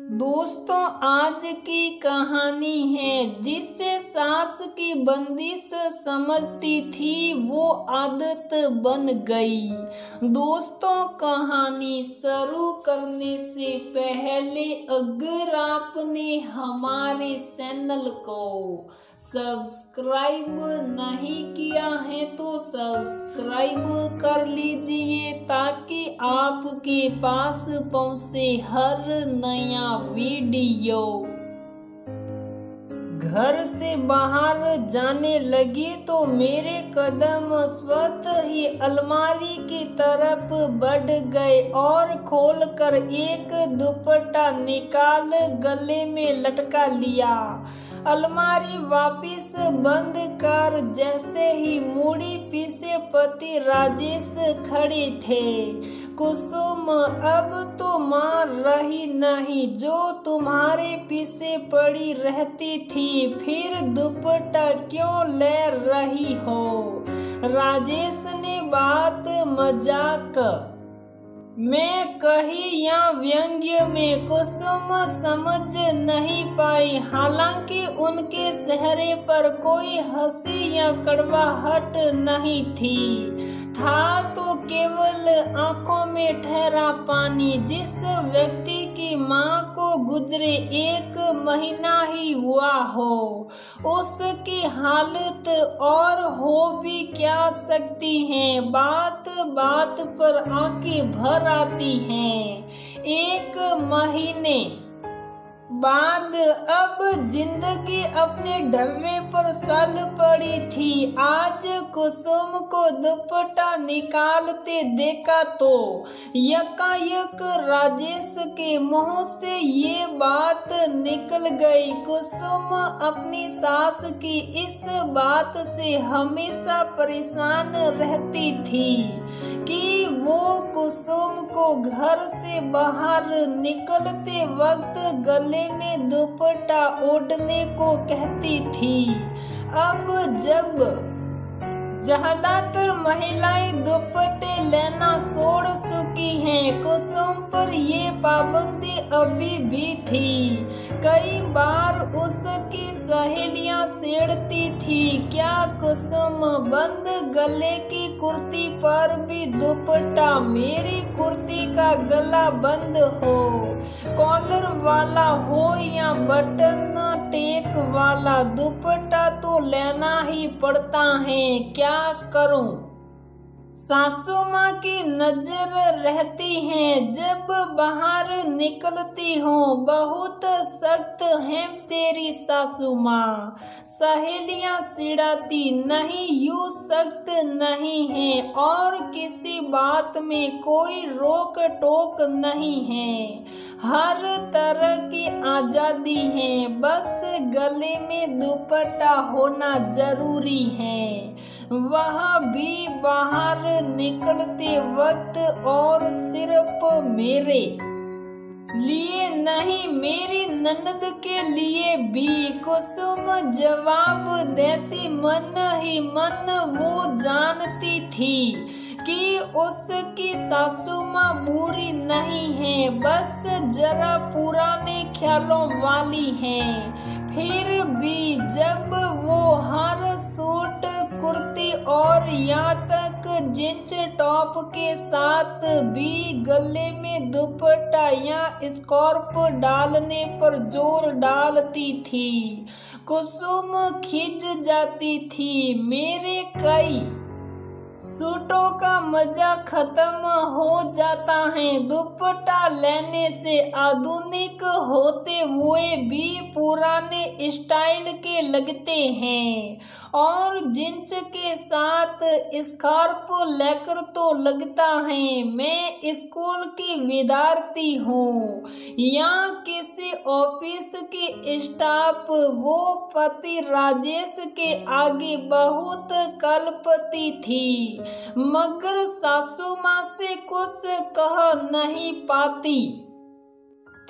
दोस्तों, आज की कहानी है जिससे सास की बंदिश समझती थी वो आदत बन गई। दोस्तों, कहानी शुरू करने से पहले अगर आपने हमारे चैनल को सब्सक्राइब नहीं किया है तो सब्सक्राइब कर लीजिए ताकि आपके पास पहुंचे हर नया वीडियो। घर से बाहर जाने लगी तो मेरे कदम स्वतः ही अलमारी की तरफ बढ़ गए और खोलकर एक दुपट्टा निकाल गले में लटका लिया। अलमारी वापस बंद कर जैसे ही मुड़ी पीछे पति राजेश खड़े थे। कुसुम, अब तो मार रही नहीं जो तुम्हारे पीछे पड़ी रहती थी, फिर दुपट्टा क्यों ले रही हो? राजेश ने बात मजाक में कही या व्यंग्य में कुसुम समझ नहीं पाई। हालांकि उनके चेहरे पर कोई हंसी या कड़वाहट नहीं थी, था तो केवल आंखों में ठहरा पानी। जिस व्यक्ति की माँ को गुजरे 1 महीना ही हुआ हो, उसकी हालत और हो भी क्या सकती है। बात बात पर आंखें भर आती हैं। 1 महीने बाद अब जिंदगी अपने ढर्रे पर चल पड़ी थी। आज कुसुम को दुपट्टा निकालते देखा तो यकायक राजेश के मुंह से ये बात निकल गई। कुसुम अपनी सास की इस बात से हमेशा परेशान रहती थी कि वो कुसुम को घर से बाहर निकलते वक्त गले में दुपट्टा ओढ़ने को कहती थी। अब जब ज्यादातर महिलाएं दुपट्टे लेना छोड़ चुकी हैं, कुसुम पर ये पाबंदी अभी भी थी। कई बार उसकी सहेलियां छेड़ती थी, क्या कुसुम बंद गले की कुर्ती पर भी दुपट्टा? मेरी कुर्ती का गला बंद हो, कॉलर वाला हो या बटन टेक वाला, दुपट्टा तो लेना ही पड़ता है। क्या करूं? सासू माँ की नजर रहती है जब बाहर निकलती हूँ। बहुत सख्त है तेरी सासू माँ, सहेलियाँ चिढ़ाती नहीं, यूँ सख्त नहीं है और किसी बात में कोई रोक टोक नहीं है। हर तरह की आजादी है, बस गले में दुपट्टा होना जरूरी है, वह भी बाहर निकलते वक्त, और सिर्फ मेरे लिए नहीं मेरी ननद के लिए भी। कुसुम जवाब देती मन ही मन। वो जानती थी कि उसकी सासू माँ बुरी नहीं है, बस जरा पुराने ख्यालों वाली है। फिर भी जब वो हर सूट कुर्ती और यहाँ तक जींस टॉप के साथ भी गले में दुपट्टा या स्कार्फ डालने पर जोर डालती थी, कुसुम खिंच जाती थी। मेरे कई सूटों का मजा खत्म हो जाता है। दुपट्टा लेने से आधुनिक होते हुए भी पुराने स्टाइल के लगते हैं, और जींस के साथ स्कार्फ लेकर तो लगता है मैं स्कूल की विद्यार्थी हूँ या किसी ऑफिस की स्टाफ। वो पति राजेश के आगे बहुत कल्पती थी, मगर सासू माँ से कुछ कह नहीं पाती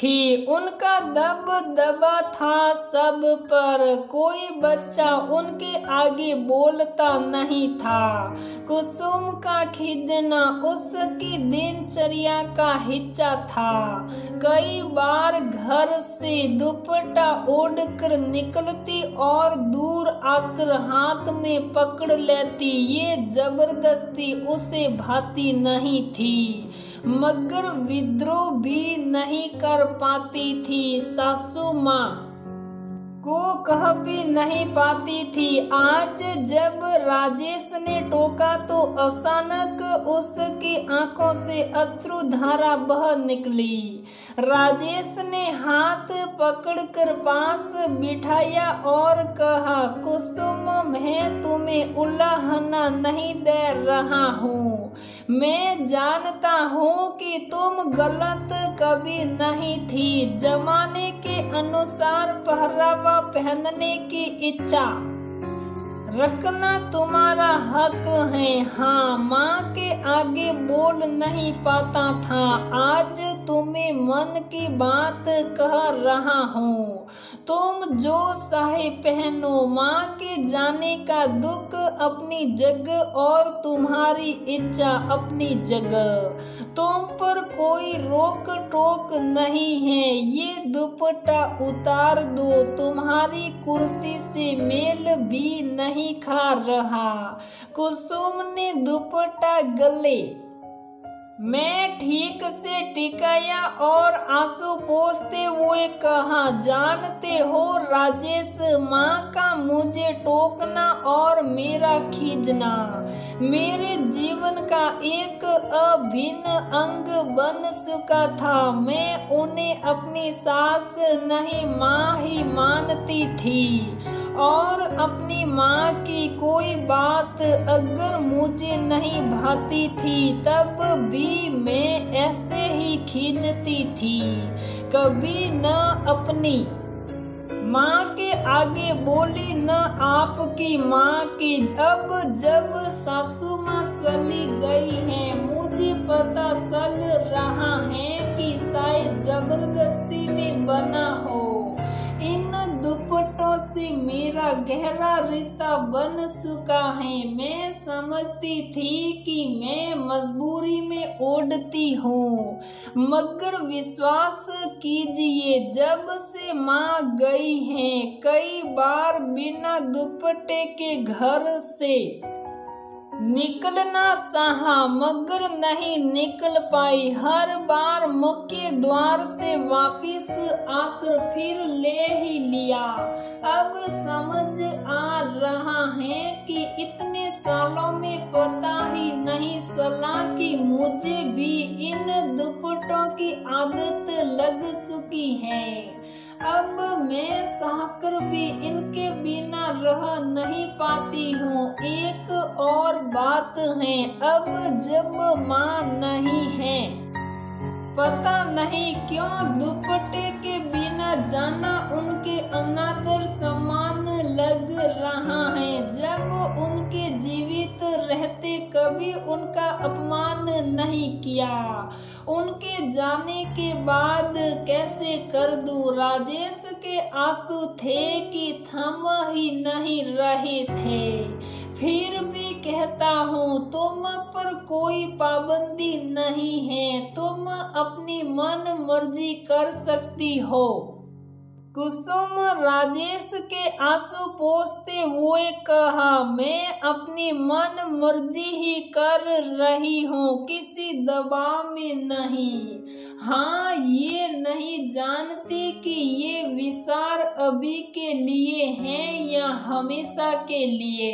थी। उनका दबदबा था सब पर, कोई बच्चा उनके आगे बोलता नहीं था। कुसुम का खींचना उसकी दिनचर्या का हिस्सा था। कई बार घर से दुपट्टा ओढ़कर निकलती और दूर आकर हाथ में पकड़ लेती। ये जबरदस्ती उसे भाती नहीं थी, मगर विद्रोह भी नहीं कर पाती थी। सासू माँ को कह भी नहीं पाती थी। आज जब राजेश ने टोका तो अचानक उसकी आंखों से अश्रुधारा बह निकली। राजेश ने हाथ पकड़कर पास बिठाया और कहा, कुसुम, मैं तुम्हें उलाहना नहीं दे रहा हूँ। मैं जानता हूँ कि तुम गलत कभी नहीं थी। जमाने के अनुसार पहरावा पहनने की इच्छा रखना तुम्हारा हक है। हाँ, माँ के आगे बोल नहीं पाता था। आज तुम्हें मन की बात कह रहा हूँ। तुम जो चाहे पहनो। माँ के जाने का दुख अपनी जगह और तुम्हारी इच्छा अपनी जगह। तुम पर कोई रोक टोक नहीं है। ये दुपट्टा उतार दो, तुम्हारी कुर्सी से मेल भी नहीं खा रहा। कुसुम ने दुपट्टा गले में ठीक से टिकाया और आंसू पोंछते हुए कहा, जानते हो राजेश, माँ का मुझे टोकना और मेरा खींचना मेरे जीवन का एक अभिन्न अंग बन चुका था। मैं उन्हें अपनी सास नहीं, माँ ही मानती थी और अपनी माँ की कोई बात अगर मुझे नहीं भाती थी तब भी मैं ऐसे ही खींचती थी। कभी न अपनी माँ के आगे बोली न आपकी माँ की। अब जब सासू माँ चली गई है, मुझे पता चल रहा है कि शायद जबरदस्ती में बना हो। इन दुपट्टों से मेरा गहरा रिश्ता बन चुका है। मैं समझती थी कि मैं मजबूरी में ओढ़ती हूँ, मगर विश्वास कीजिए, जब से माँ गई है, कई बार बिना दुपट्टे के घर से निकलना चाहा मगर नहीं निकल पाई। हर बार मुख्य द्वार से वापिस आकर फिर ले ही लिया। अब समझ आ रहा है कि इतने सालों में पता ही नहीं चला कि मुझे भी इन दुपट्टों की आदत लग चुकी है। अब मैं सहकर भी इनके बिना रह नहीं पाती हूँ। एक और बात है, अब जब माँ नहीं है, पता नहीं क्यों दुपट्टे के बिना जाना उनके अनादर समान लग रहा है। जब उनके जीवित रहते कभी उनका अपमान नहीं किया, उनके जाने के बाद कैसे कर दूं। राजेश के आंसू थे कि थम ही नहीं रहे थे। फिर भी कहता हूँ, तुम पर कोई पाबंदी नहीं है, तुम अपनी मन मर्जी कर सकती हो। कुसुम राजेश के आंसू पोंछते हुए कहा, मैं अपनी मन मर्जी ही कर रही हूँ, किसी दबाव में नहीं। हाँ, ये नहीं जानती कि ये विचार अभी के लिए हैं या हमेशा के लिए,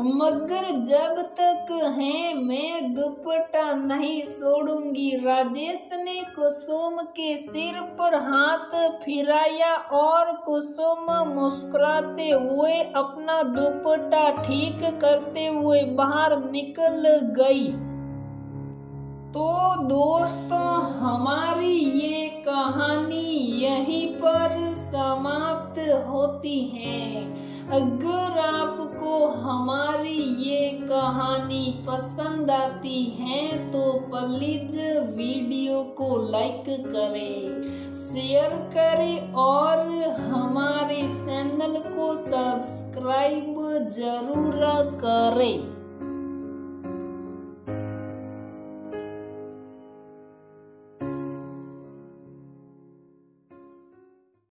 मगर जब तक है मैं दुपट्टा नहीं छोड़ूंगी। राजेश ने कुसुम के सिर पर हाथ फिराया और कुसुम मुस्कुराते हुए अपना दुपट्टा ठीक करते हुए बाहर निकल गई। तो दोस्तों, हमारी ये कहानी यहीं पर समाप्त होती है। अगर आपको हमारी ये कहानी पसंद आती है तो प्लीज वीडियो को लाइक करें, शेयर करें और हमारे चैनल को सब्सक्राइब जरूर करें।